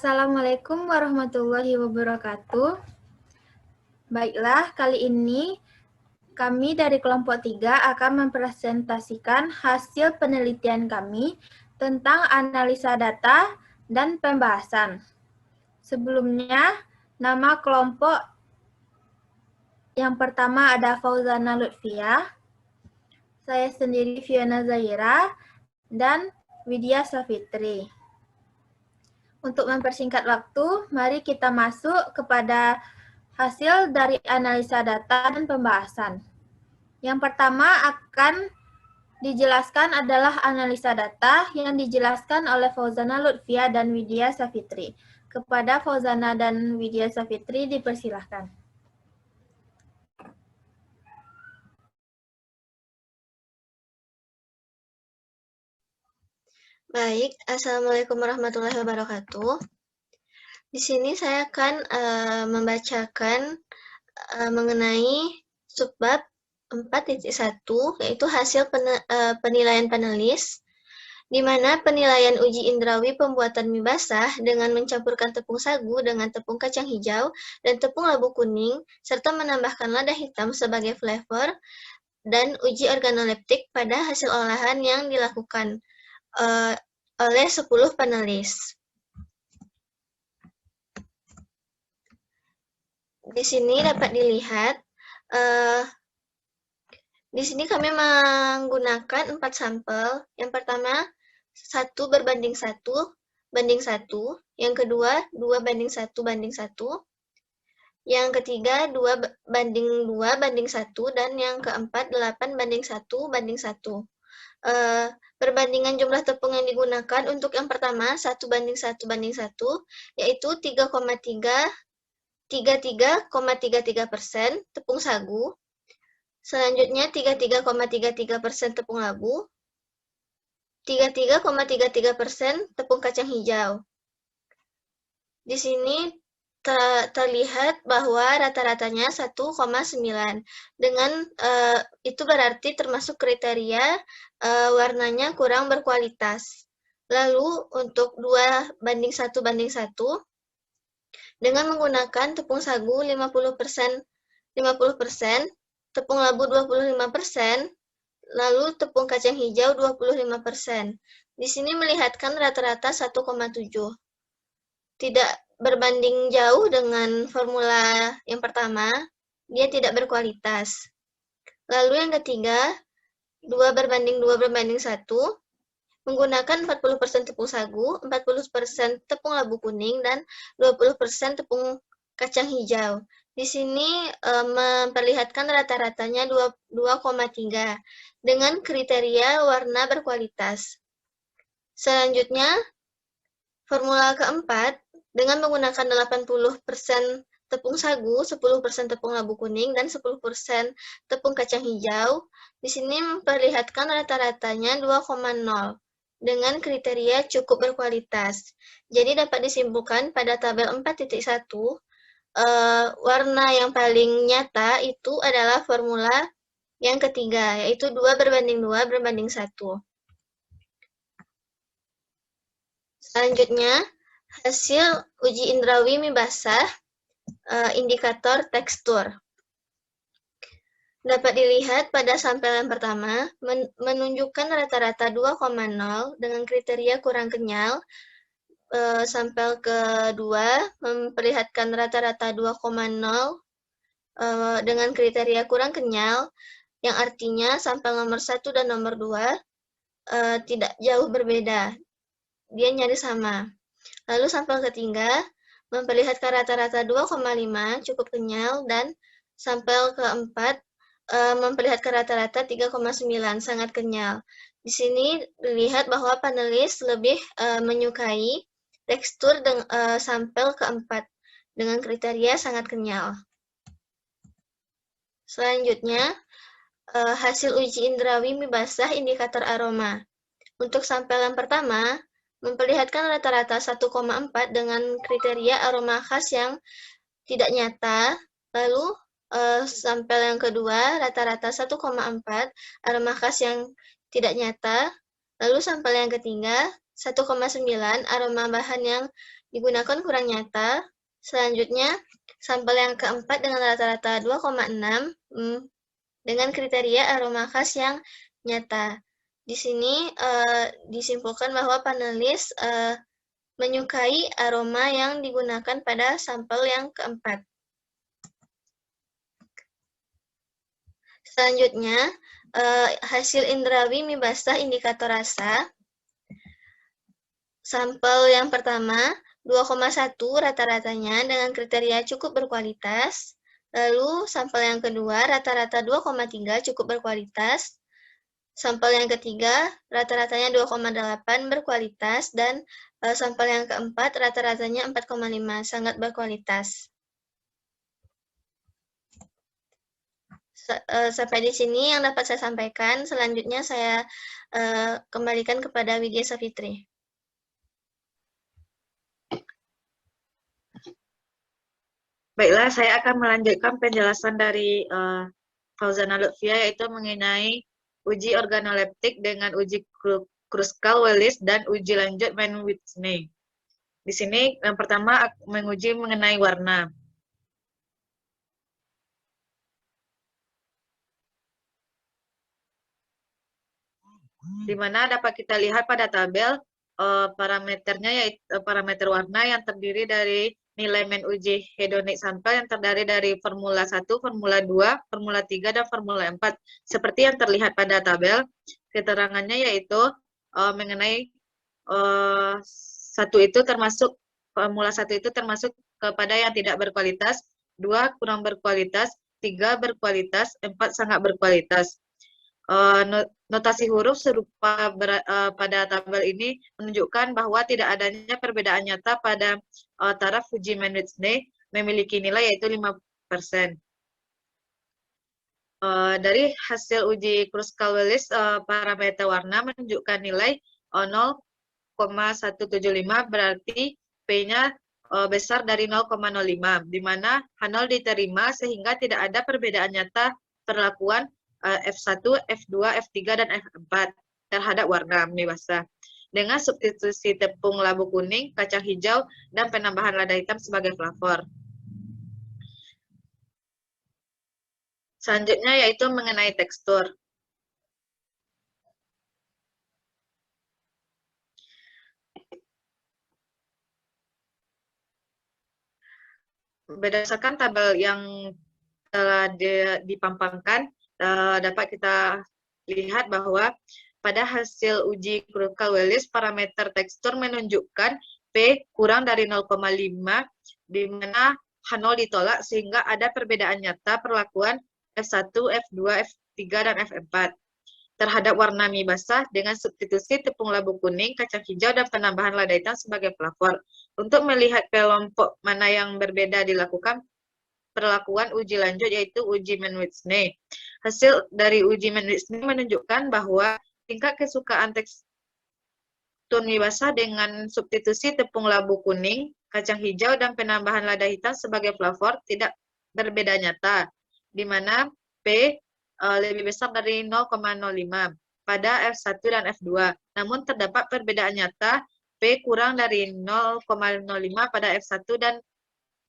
Assalamualaikum warahmatullahi wabarakatuh. Baiklah, kali ini kami dari kelompok 3 akan mempresentasikan hasil penelitian kami tentang analisa data dan pembahasan. Sebelumnya, nama kelompok yang pertama ada Fauzana Lutfia, saya sendiri Fiona Zahira, dan Widya Safitri. Untuk mempersingkat waktu, mari kita masuk kepada hasil dari analisa data dan pembahasan. Yang pertama akan dijelaskan adalah analisa data yang dijelaskan oleh Fauzana Lutfia dan Widya Safitri. Kepada Fauzana dan Widya Safitri dipersilahkan. Baik, Assalamualaikum warahmatullahi wabarakatuh. Di sini saya akan membacakan mengenai subbab 4.1, yaitu hasil penilaian panelis, di mana penilaian uji indrawi pembuatan mie basah dengan mencampurkan tepung sagu dengan tepung kacang hijau dan tepung labu kuning, serta menambahkan lada hitam sebagai flavor, dan uji organoleptik pada hasil olahan yang dilakukan oleh 10 panelis. Di sini dapat dilihat, di sini kami menggunakan 4 sampel. Yang pertama, 1 berbanding 1 banding 1. Yang kedua, 2 banding 1 banding 1. Yang ketiga, 2 banding 2 banding 1. Dan yang keempat, 8 banding 1 banding 1. Perbandingan jumlah tepung yang digunakan untuk yang pertama 1 banding 1 banding 1, yaitu 33,33% tepung sagu, selanjutnya 33,33% tepung labu, 33,33% tepung kacang hijau. Di sini terlihat bahwa rata-ratanya 1,9. Dengan itu berarti termasuk kriteria warnanya kurang berkualitas. Lalu untuk 2 banding 1 banding 1, dengan menggunakan tepung sagu 50%, tepung labu 25%, lalu tepung kacang hijau 25%. Di sini melihatkan rata-rata 1,7. Tidak berbanding jauh dengan formula yang pertama, dia tidak berkualitas. Lalu yang ketiga, 2 berbanding 2 berbanding 1, menggunakan 40% tepung sagu, 40% tepung labu kuning, dan 20% tepung kacang hijau. Di sini memperlihatkan rata-ratanya 2,3 dengan kriteria warna berkualitas. Selanjutnya, formula keempat, dengan menggunakan 80% tepung sagu, 10% tepung labu kuning, dan 10% tepung kacang hijau, di sini memperlihatkan rata-ratanya 2,0 dengan kriteria cukup berkualitas. Jadi dapat disimpulkan pada tabel 4.1, warna yang paling nyata itu adalah formula yang ketiga, yaitu 2 berbanding 2 berbanding 1. Selanjutnya, hasil uji indrawi mie basah, indikator tekstur. Dapat dilihat pada sampel yang pertama, menunjukkan rata-rata 2,0 dengan kriteria kurang kenyal. Sampel kedua memperlihatkan rata-rata 2,0 dengan kriteria kurang kenyal, yang artinya sampel nomor 1 dan nomor 2 tidak jauh berbeda. Dia nyaris sama. Lalu sampel ketiga memperlihatkan rata-rata 2,5 cukup kenyal, dan sampel keempat memperlihatkan rata-rata 3,9 sangat kenyal. Di sini dilihat bahwa panelis lebih menyukai tekstur sampel keempat dengan kriteria sangat kenyal. Selanjutnya, hasil uji indrawi mie basah indikator aroma. Untuk sampel yang pertama, memperlihatkan rata-rata 1,4 dengan kriteria aroma khas yang tidak nyata. Lalu sampel yang kedua, rata-rata 1,4 aroma khas yang tidak nyata. Lalu sampel yang ketiga, 1,9 aroma bahan yang digunakan kurang nyata. Selanjutnya, sampel yang keempat dengan rata-rata 2,6 dengan kriteria aroma khas yang nyata. Di sini disimpulkan bahwa panelis menyukai aroma yang digunakan pada sampel yang keempat. Selanjutnya, hasil indrawi mie basah indikator rasa. Sampel yang pertama, 2,1 rata-ratanya dengan kriteria cukup berkualitas. Lalu sampel yang kedua, rata-rata 2,3 cukup berkualitas. Sampel yang ketiga, rata-ratanya 2,8 berkualitas. Dan sampel yang keempat, rata-ratanya 4,5 sangat berkualitas. Sampai di sini yang dapat saya sampaikan. Selanjutnya saya kembalikan kepada Widya Safitri. Baiklah, saya akan melanjutkan penjelasan dari Fauzana Lutfia, yaitu mengenai uji organoleptik dengan uji Kruskal-Wallis dan uji lanjut Mann-Whitney. Di sini yang pertama menguji mengenai warna. Di mana dapat kita lihat pada tabel parameternya, yaitu parameter warna yang terdiri dari nilai main uji hedonik sampel yang terdiri dari formula 1, formula 2, formula 3, dan formula 4. Seperti yang terlihat pada tabel, keterangannya yaitu mengenai formula 1 itu termasuk kepada yang tidak berkualitas, 2 kurang berkualitas, 3 berkualitas, 4 sangat berkualitas. Notasi huruf serupa pada tabel ini menunjukkan bahwa tidak adanya perbedaan nyata pada taraf uji Mann-Whitney memiliki nilai yaitu 5%. Dari hasil uji Kruskal-Wallis, parameter warna menunjukkan nilai 0,175, berarti P-nya besar dari 0,05, di mana H0 diterima sehingga tidak ada perbedaan nyata perlakuan F1, F2, F3, dan F4 terhadap warna mie basah. Dengan substitusi tepung labu kuning, kacang hijau, dan penambahan lada hitam sebagai flavor. Selanjutnya yaitu mengenai tekstur. Berdasarkan tabel yang telah dipampangkan, dapat kita lihat bahwa pada hasil uji Kruskal-Wallis, parameter tekstur menunjukkan P kurang dari 0,5, di mana H0 ditolak sehingga ada perbedaan nyata perlakuan F1, F2, F3, dan F4 terhadap warna mie basah dengan substitusi tepung labu kuning, kacang hijau, dan penambahan lada hitam sebagai flavor. Untuk melihat kelompok mana yang berbeda dilakukan perlakuan uji lanjut, yaitu uji Mann-Whitney. Hasil dari uji Mann-Whitney menunjukkan bahwa tingkat kesukaan tekstur mie basah dengan substitusi tepung labu kuning, kacang hijau, dan penambahan lada hitam sebagai flavor tidak berbeda nyata, di mana P lebih besar dari 0,05 pada F1 dan F2. Namun terdapat perbedaan nyata P kurang dari 0,05 pada F1 dan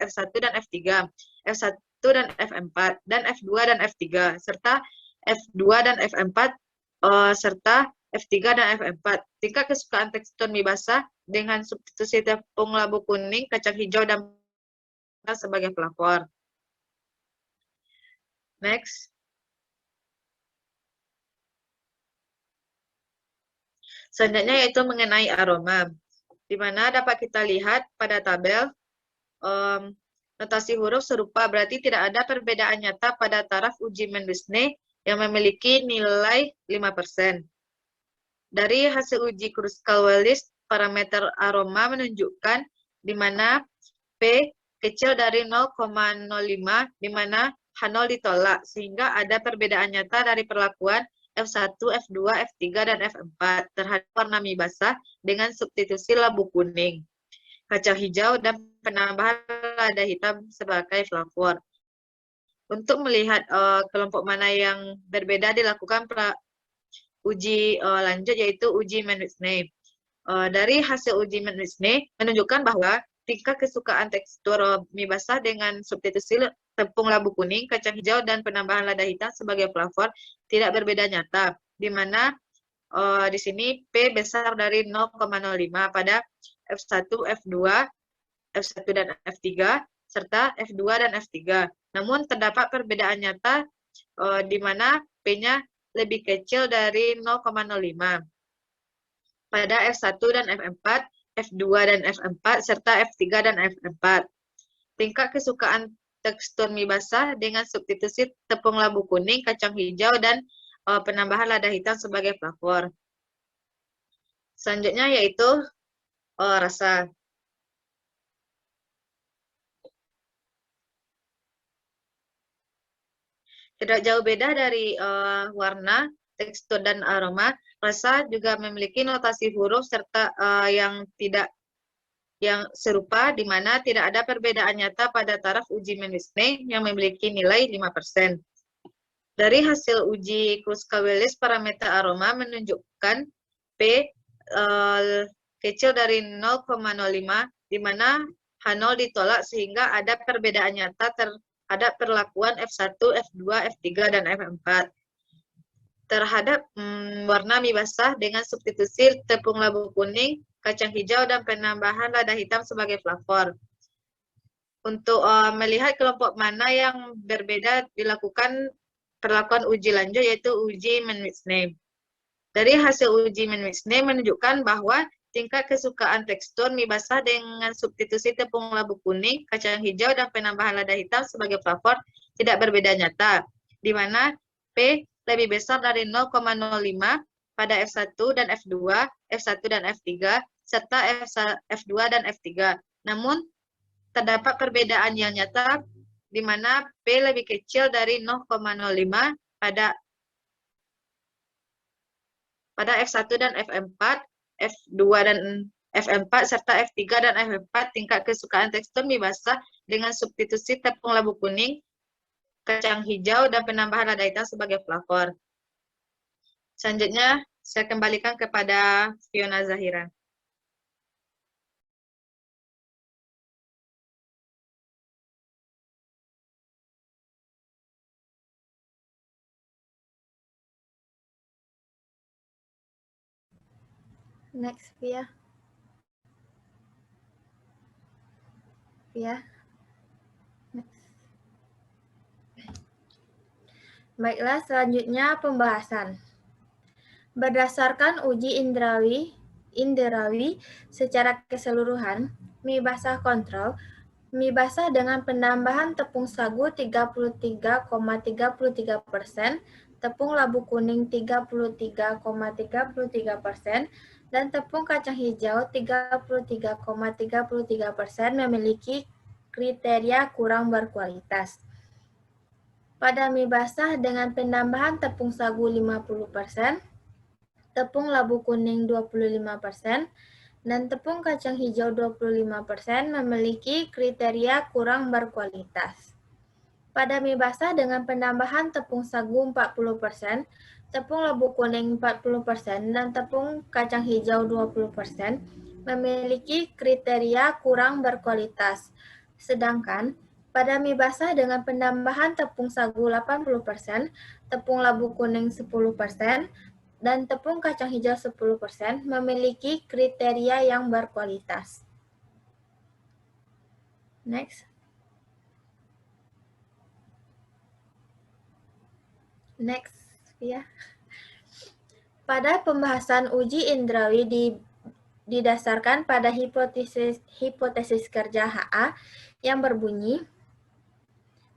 F3, F1 dan F4, dan F2 dan F3, serta F2 dan F4, serta F3 dan F4. Tingkat kesukaan tekstur mie basah dengan substitusi tepung labu kuning, kacang hijau, dan sebagai pelapor. Next. Selanjutnya yaitu mengenai aroma, di mana dapat kita lihat pada tabel notasi huruf serupa, berarti tidak ada perbedaan nyata pada taraf uji Mann-Whitney yang memiliki nilai 5%. Dari hasil uji Kruskal-Wallis, parameter aroma menunjukkan di mana P kecil dari 0,05, di mana H0 ditolak, sehingga ada perbedaan nyata dari perlakuan F1, F2, F3, dan F4 terhadap warna mie basah dengan substitusi labu kuning, kacang hijau, dan penambahan lada hitam sebagai flavor. Untuk melihat kelompok mana yang berbeda dilakukan uji lanjut, yaitu uji Mann-Whitney. Dari hasil uji Mann-Whitney menunjukkan bahwa tingkat kesukaan tekstur mie basah dengan substitusi tepung labu kuning, kacang hijau, dan penambahan lada hitam sebagai pelapor tidak berbeda nyata, di mana di sini P besar dari 0,05 pada F1, F2, F1 dan F3, serta F2 dan F3. Namun terdapat perbedaan nyata di mana P-nya lebih kecil dari 0,05 pada F1 dan F4, F2 dan F4, serta F3 dan F4. Tingkat kesukaan tekstur mie basah dengan substitusi tepung labu kuning, kacang hijau, dan penambahan lada hitam sebagai pelapor. Selanjutnya yaitu rasa. Tidak jauh beda dari warna, tekstur, dan aroma, rasa juga memiliki notasi huruf serta yang serupa, di mana tidak ada perbedaan nyata pada taraf uji Menn-Whitney yang memiliki nilai 5%. Dari hasil uji Kruskal-Wallis parameter aroma menunjukkan P kecil dari 0,05, di mana H0 ditolak sehingga ada perbedaan nyata terhadap perlakuan F1, F2, F3, dan F4. Terhadap warna mie basah dengan substitusi tepung labu kuning, kacang hijau, dan penambahan lada hitam sebagai pelapor. Untuk melihat kelompok mana yang berbeda dilakukan perlakuan uji lanjut, yaitu uji Menn-Whitney. Dari hasil uji Menn-Whitney menunjukkan bahwa tingkat kesukaan tekstur mie basah dengan substitusi tepung labu kuning, kacang hijau, dan penambahan lada hitam sebagai pelapor tidak berbeda nyata, di mana P lebih besar dari 0,05 pada F1 dan F2, F1 dan F3, serta F2 dan F3. Namun, terdapat perbedaan yang nyata di mana P lebih kecil dari 0,05 pada F1 dan F4, F2 dan F4, serta F3 dan F4 tingkat kesukaan tekstur mie basah dengan substitusi tepung labu kuning, kacang hijau, dan penambahan lada hitam sebagai pelapor. Selanjutnya, saya kembalikan kepada Fiona Zahira. Next, Via. Next. Baiklah, selanjutnya pembahasan. Berdasarkan uji indrawi secara keseluruhan, mie basah kontrol, mie basah dengan penambahan tepung sagu 33,33%, tepung labu kuning 33,33%, dan tepung kacang hijau 33,33% memiliki kriteria kurang berkualitas. Pada mie basah dengan penambahan tepung sagu 50%, tepung labu kuning 25%, dan tepung kacang hijau 25% memiliki kriteria kurang berkualitas. Pada mie basah dengan penambahan tepung sagu 40%, tepung labu kuning 40%, dan tepung kacang hijau 20% memiliki kriteria kurang berkualitas. Sedangkan pada mie basah dengan penambahan tepung sagu 80%, tepung labu kuning 10%, dan tepung kacang hijau 10% memiliki kriteria yang berkualitas. Next. Next, ya. Pada pembahasan uji indrawi didasarkan pada hipotesis kerja HA yang berbunyi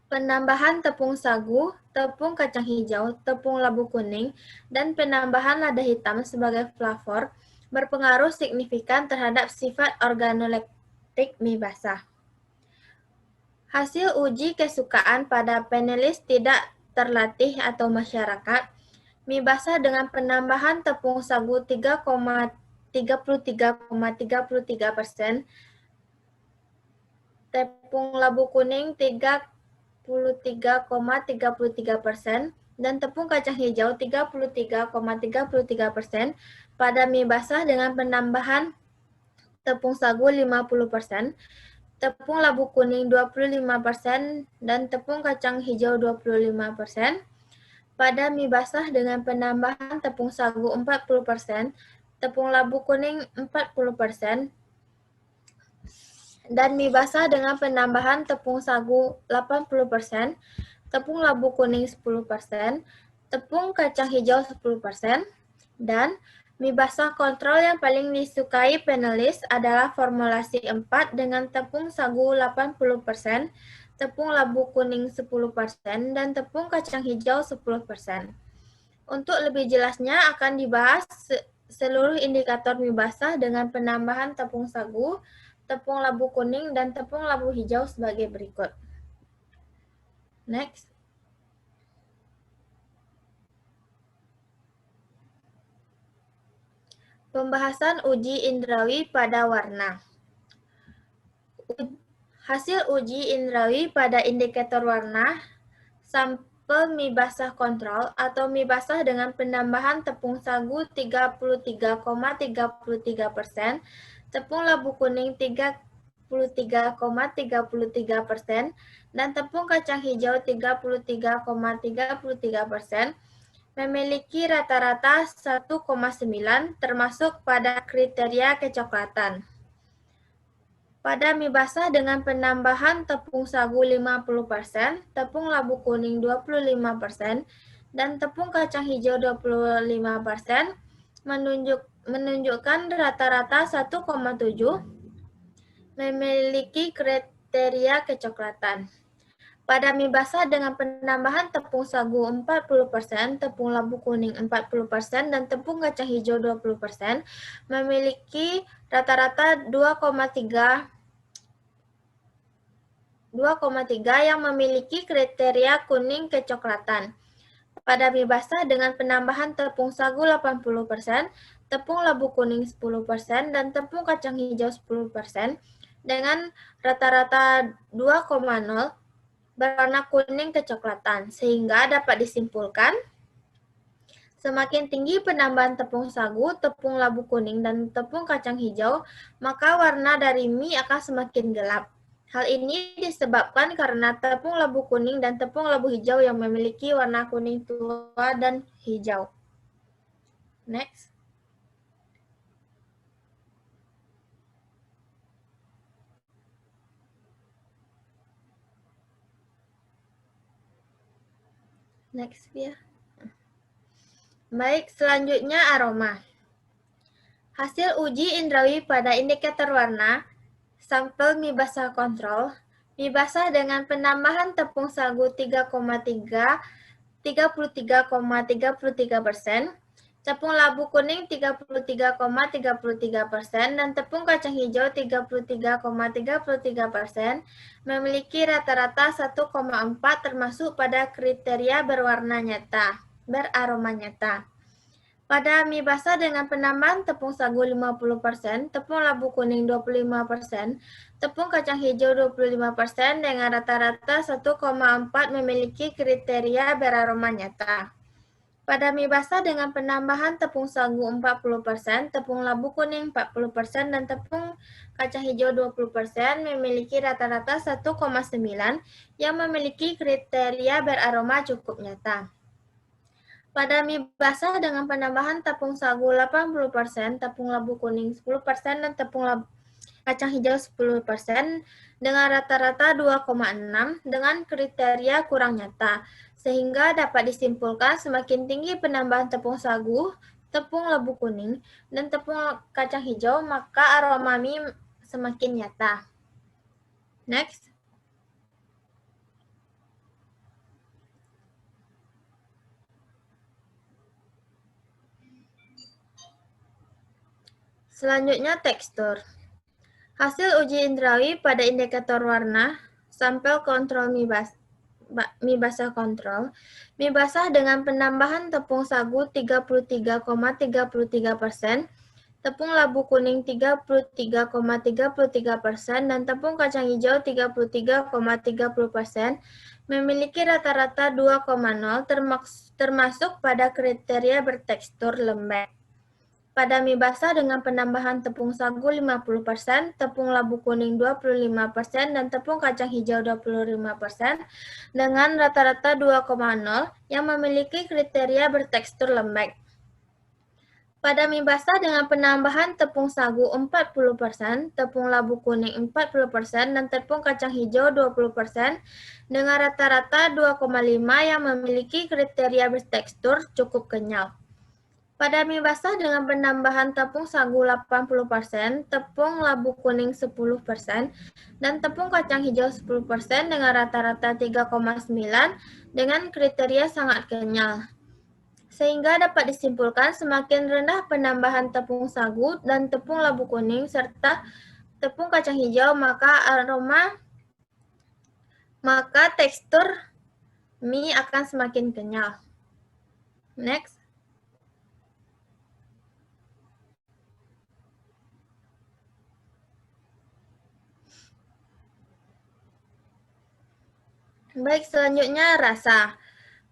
penambahan tepung sagu, tepung kacang hijau, tepung labu kuning, dan penambahan lada hitam sebagai pelapor berpengaruh signifikan terhadap sifat organoleptik mie basah. Hasil uji kesukaan pada panelis tidak terlatih atau masyarakat, mie basah dengan penambahan tepung sagu 33,33%, tepung labu kuning 33,33%, dan tepung kacang hijau 33,33% pada mie basah dengan penambahan tepung sagu 50%, tepung labu kuning 25%, dan tepung kacang hijau 25%. Pada mie basah dengan penambahan tepung sagu 40%, tepung labu kuning 40%, dan mie basah dengan penambahan tepung sagu 80%, tepung labu kuning 10%, tepung kacang hijau 10%, dan mie basah kontrol yang paling disukai panelis adalah formulasi 4 dengan tepung sagu 80%, tepung labu kuning 10%, dan tepung kacang hijau 10%. Untuk lebih jelasnya akan dibahas seluruh indikator mie basah dengan penambahan tepung sagu, tepung labu kuning, dan tepung labu hijau sebagai berikut. Next. Pembahasan uji indrawi pada warna. Hasil uji indrawi pada indikator warna, sampel mie basah kontrol atau mie basah dengan penambahan tepung sagu 33,33%, tepung labu kuning 33,33%, dan tepung kacang hijau 33,33%, memiliki rata-rata 1,9 termasuk pada kriteria kecoklatan. Pada mie basah dengan penambahan tepung sagu 50%, tepung labu kuning 25%, dan tepung kacang hijau 25%, menunjukkan rata-rata 1,7 memiliki kriteria kecoklatan. Pada mie basah dengan penambahan tepung sagu 40%, tepung labu kuning 40%, dan tepung kacang hijau 20%, memiliki rata-rata 2,3 yang memiliki kriteria kuning kecoklatan. Pada mie basah dengan penambahan tepung sagu 80%, tepung labu kuning 10%, dan tepung kacang hijau 10%, dengan rata-rata 2,0 berwarna kuning kecoklatan, sehingga dapat disimpulkan semakin tinggi penambahan tepung sagu, tepung labu kuning, dan tepung kacang hijau, maka warna dari mie akan semakin gelap. Hal ini disebabkan karena tepung labu kuning dan tepung labu hijau yang memiliki warna kuning tua dan hijau. Next. Next ya. Baik, selanjutnya aroma. Hasil uji indrawi pada indikator warna, sampel mie basah kontrol, mie basah dengan penambahan tepung sagu 33,33%, tepung labu kuning 33,33%, dan tepung kacang hijau 33,33%, memiliki rata-rata 1,4 termasuk pada kriteria berwarna nyata, beraroma nyata. Pada mie basah dengan penambahan tepung sagu 50%, tepung labu kuning 25%, tepung kacang hijau 25%, dengan rata-rata 1,4 memiliki kriteria beraroma nyata. Pada mie basah dengan penambahan tepung sagu 40%, tepung labu kuning 40%, dan tepung kacang hijau 20%, memiliki rata-rata 1,9 yang memiliki kriteria beraroma cukup nyata. Pada mie basah dengan penambahan tepung sagu 80%, tepung labu kuning 10%, dan tepung kacang hijau 10%, dengan rata-rata 2,6 dengan kriteria kurang nyata, sehingga dapat disimpulkan semakin tinggi penambahan tepung sagu, tepung labu kuning, dan tepung kacang hijau, maka aroma mie semakin nyata. Next. Selanjutnya tekstur. Hasil uji indrawi pada indikator warna, sampel kontrol mie basah kontrol, mie basah dengan penambahan tepung sagu 33,33%, tepung labu kuning 33,33%, dan tepung kacang hijau 33,30%, memiliki rata-rata 2,0 termasuk pada kriteria bertekstur lembek. Pada mie basah dengan penambahan tepung sagu 50%, tepung labu kuning 25%, dan tepung kacang hijau 25% dengan rata-rata 2,0 yang memiliki kriteria bertekstur lembek. Pada mie basah dengan penambahan tepung sagu 40%, tepung labu kuning 40%, dan tepung kacang hijau 20% dengan rata-rata 2,5 yang memiliki kriteria bertekstur cukup kenyal. Pada mie basah dengan penambahan tepung sagu 80%, tepung labu kuning 10%, dan tepung kacang hijau 10% dengan rata-rata 3,9 dengan kriteria sangat kenyal. Sehingga dapat disimpulkan semakin rendah penambahan tepung sagu dan tepung labu kuning serta tepung kacang hijau maka tekstur mie akan semakin kenyal. Next. Baik, selanjutnya rasa.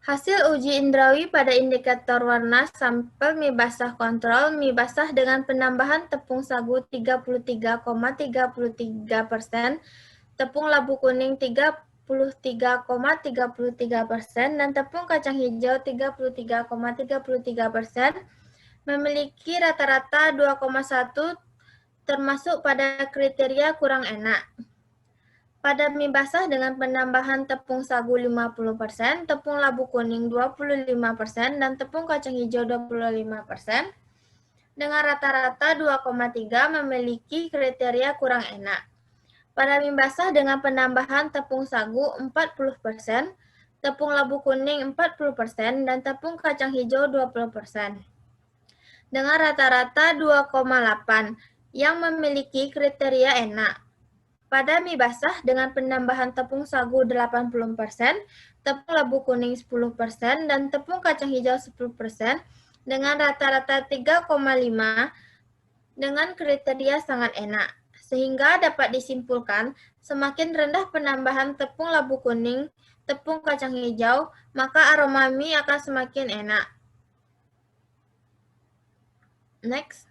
Hasil uji indrawi pada indikator warna sampel mie basah kontrol mie basah dengan penambahan tepung sagu 33,33%, tepung labu kuning 33,33%, dan tepung kacang hijau 33,33% memiliki rata-rata 2,1 termasuk pada kriteria kurang enak. Pada mie basah dengan penambahan tepung sagu 50%, tepung labu kuning 25%, dan tepung kacang hijau 25%, dengan rata-rata 2,3 memiliki kriteria kurang enak. Pada mie basah dengan penambahan tepung sagu 40%, tepung labu kuning 40%, dan tepung kacang hijau 20%, dengan rata-rata 2,8 yang memiliki kriteria enak. Pada mie basah dengan penambahan tepung sagu 80%, tepung labu kuning 10%, dan tepung kacang hijau 10% dengan rata-rata 3,5 dengan kriteria sangat enak. Sehingga dapat disimpulkan semakin rendah penambahan tepung labu kuning, tepung kacang hijau, maka aroma mie akan semakin enak. Next.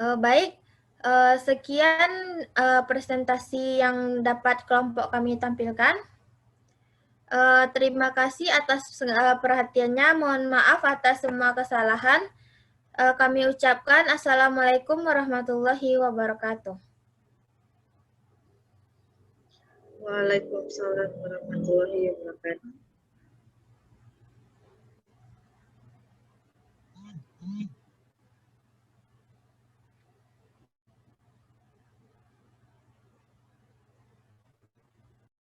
Baik. Sekian presentasi yang dapat kelompok kami tampilkan. Terima kasih atas perhatiannya. Mohon maaf atas semua kesalahan. Kami ucapkan Assalamualaikum warahmatullahi wabarakatuh. Waalaikumsalam warahmatullahi wabarakatuh.